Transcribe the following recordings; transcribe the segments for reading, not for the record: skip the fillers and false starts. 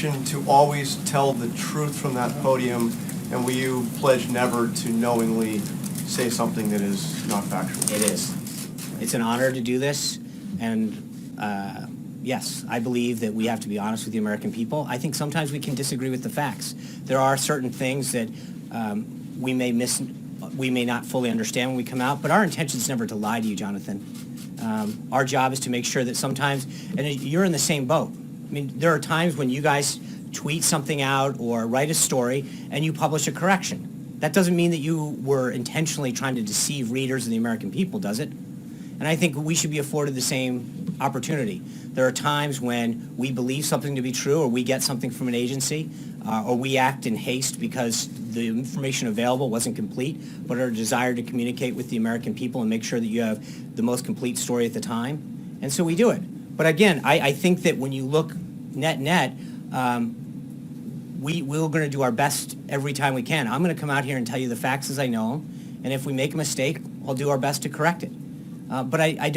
intention to always tell the truth from that podium, and will you pledge never to knowingly say something that is not factual? It is. It's an honor to do this, and yes, I believe that we have to be honest with the American people. I think sometimes we can disagree with the facts. There are certain things that we may not fully understand when we come out, but our intention is never to lie to you, Jonathan. Our job is to make sure that sometimes, and you're in the same boat. I mean, there are times when you guys tweet something out or write a story and you publish a correction. That doesn't mean that you were intentionally trying to deceive readers and the American people, does it? And I think we should be afforded the same opportunity. There are times when we believe something to be true, or we get something from an agency, or we act in haste because the information available wasn't complete, but our desire to communicate with the American people and make sure that you have the most complete story at the time. And so we do it. But again, I think that when you look net, we're going to do our best every time we can. I'm going to come out here and tell you the facts as I know them, and if we make a mistake, I'll do our best to correct it. But I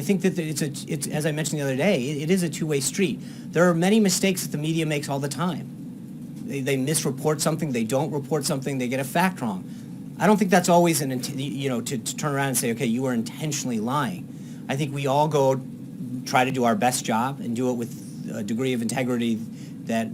think that it's as I mentioned the other day, it is a two-way street. There are many mistakes that the media makes all the time. They misreport something, they don't report something, they get a fact wrong. I don't think that's always to turn around and say, okay, you were intentionally lying. I think we all try to do our best job and do it with a degree of integrity that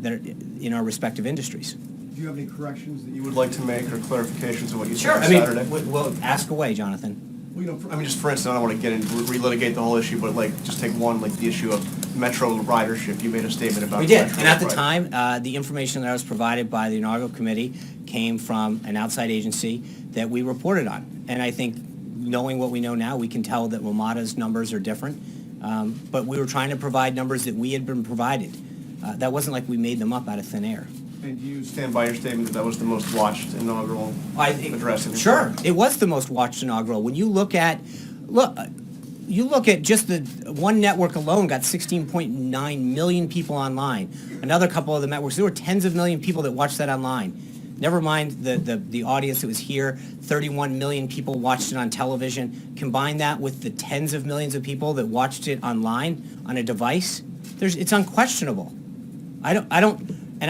in our respective industries. Do you have any corrections that you would like to make or clarifications of what you Sure. said on Saturday? Well, ask away, Jonathan. Well, just for instance, I don't want to get into relitigate the whole issue, but just take one, the issue of Metro ridership. You made a statement about We did, Metro, and at the right? time, the information that was provided by the inaugural committee came from an outside agency that we reported on. And I think, knowing what we know now, we can tell that WMATA's numbers are different. But we were trying to provide numbers that we had been provided. That wasn't like we made them up out of thin air. And do you stand by your statement that was the most watched inaugural address? Sure, it was the most watched inaugural. When you look at just the one network alone got 16.9 million people online. Another couple of the networks, there were tens of million people that watched that online. Never mind the audience that was here, 31 million people watched it on television. Combine that with the tens of millions of people that watched it online on a device. It's unquestionable. I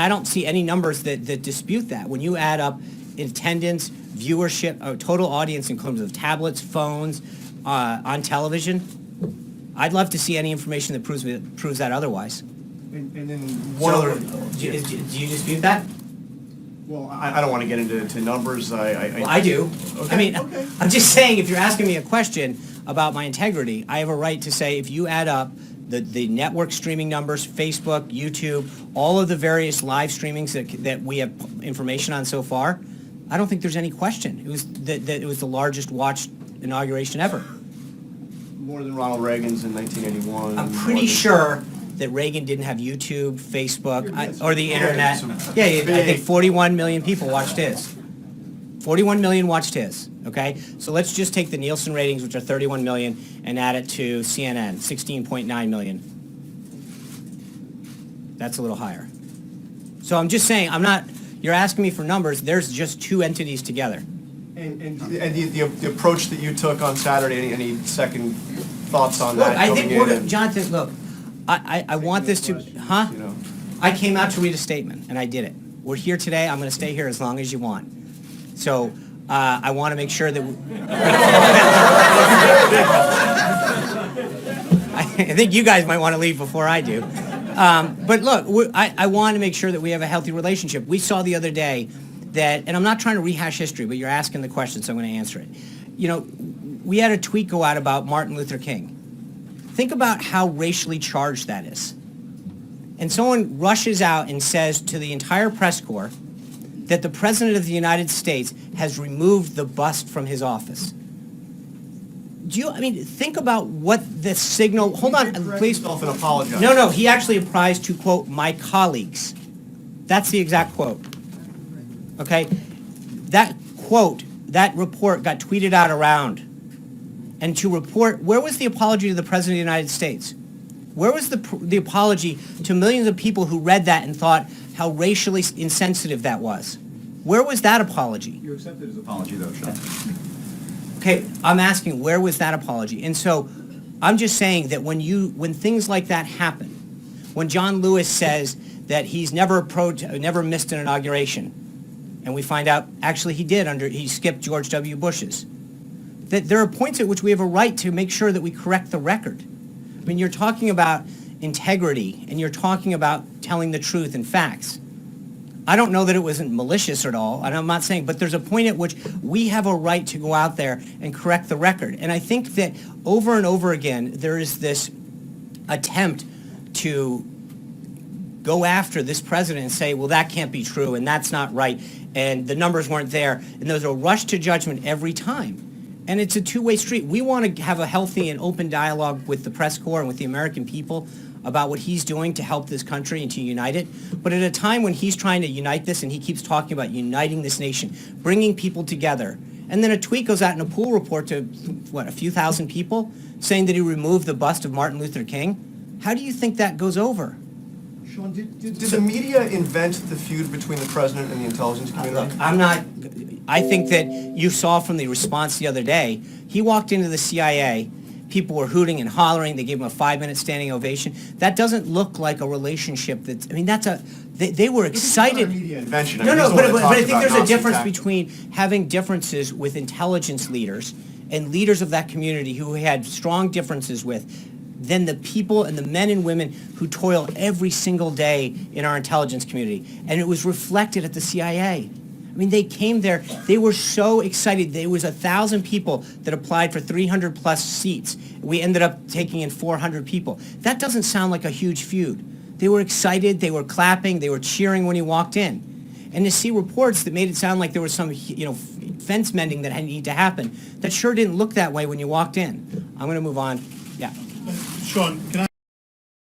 don't see any numbers that dispute that. When you add up attendance, viewership, total audience in terms of tablets, phones, on television, I'd love to see any information that proves that otherwise. And then one other. Do you dispute that? Well, I don't want to get into numbers. I do. Okay. Okay. I'm just saying, if you're asking me a question about my integrity, I have a right to say, if you add up the network streaming numbers, Facebook, YouTube, all of the various live streamings that we have information on so far, I don't think there's any question. It was the largest watched inauguration ever. More than Ronald Reagan's in 1981. I'm pretty sure that Reagan didn't have YouTube, Facebook, or the internet. Yeah, I think 41 million people watched his. 41 million watched his, okay? So let's just take the Nielsen ratings, which are 31 million, and add it to CNN, 16.9 million. That's a little higher. So I'm just saying, you're asking me for numbers, there's just two entities together. And the approach that you took on Saturday, any second thoughts on Look, that? I think Jonathan, look, I want this to, I came out to read a statement, and I did it. We're here today, I'm going to stay here as long as you want. So I want to make sure that I think you guys might want to leave before I do. But look, I want to make sure that we have a healthy relationship. We saw the other day that, and I'm not trying to rehash history, but you're asking the question, so I'm going to answer it. We had a tweet go out about Martin Luther King. Think about how racially charged that is. And someone rushes out and says to the entire press corps that the President of the United States has removed the bust from his office. Think about what the signal... Hold on, please. And apologize. No, he actually apprised to, quote, my colleagues. That's the exact quote. Okay? That quote, that report got tweeted out around. And to report, where was the apology to the President of the United States? Where was the apology to millions of people who read that and thought how racially insensitive that was? Where was that apology? You accepted his apology, though, Sean. Okay, I'm asking, where was that apology? And so I'm just saying that when things like that happen, when John Lewis says that he's never missed an inauguration. And we find out, actually, he skipped George W. Bush's. That there are points at which we have a right to make sure that we correct the record. I mean, you're talking about integrity, and you're talking about telling the truth and facts. I don't know that it wasn't malicious at all, and I'm not saying, but there's a point at which we have a right to go out there and correct the record. And I think that over and over again, there is this attempt to go after this president and say, well, that can't be true, and that's not right, and the numbers weren't there, and there's a rush to judgment every time. And it's a two-way street. We want to have a healthy and open dialogue with the press corps and with the American people about what he's doing to help this country and to unite it. But at a time when he's trying to unite this, and he keeps talking about uniting this nation, bringing people together, and then a tweet goes out in a pool report to, what, a few thousand people, saying that he removed the bust of Martin Luther King, how do you think that goes over? Sean, did the media invent the feud between the president and the intelligence community? I think that you saw from the response the other day, he walked into the CIA, people were hooting and hollering, they gave him a 5-minute standing ovation. That doesn't look like a relationship that, I mean, they were excited. It's not a media invention. No, but I think there's a difference between having differences with intelligence leaders and leaders of that community who had strong differences with than the people and the men and women who toil every single day in our intelligence community. And it was reflected at the CIA. I mean, they came there, they were so excited. There was 1,000 people that applied for 300 plus seats. We ended up taking in 400 people. That doesn't sound like a huge feud. They were excited, they were clapping, they were cheering when he walked in. And to see reports that made it sound like there was some, fence mending that had need to happen, that sure didn't look that way when you walked in. I'm going to move on. Yeah. Sean, can I?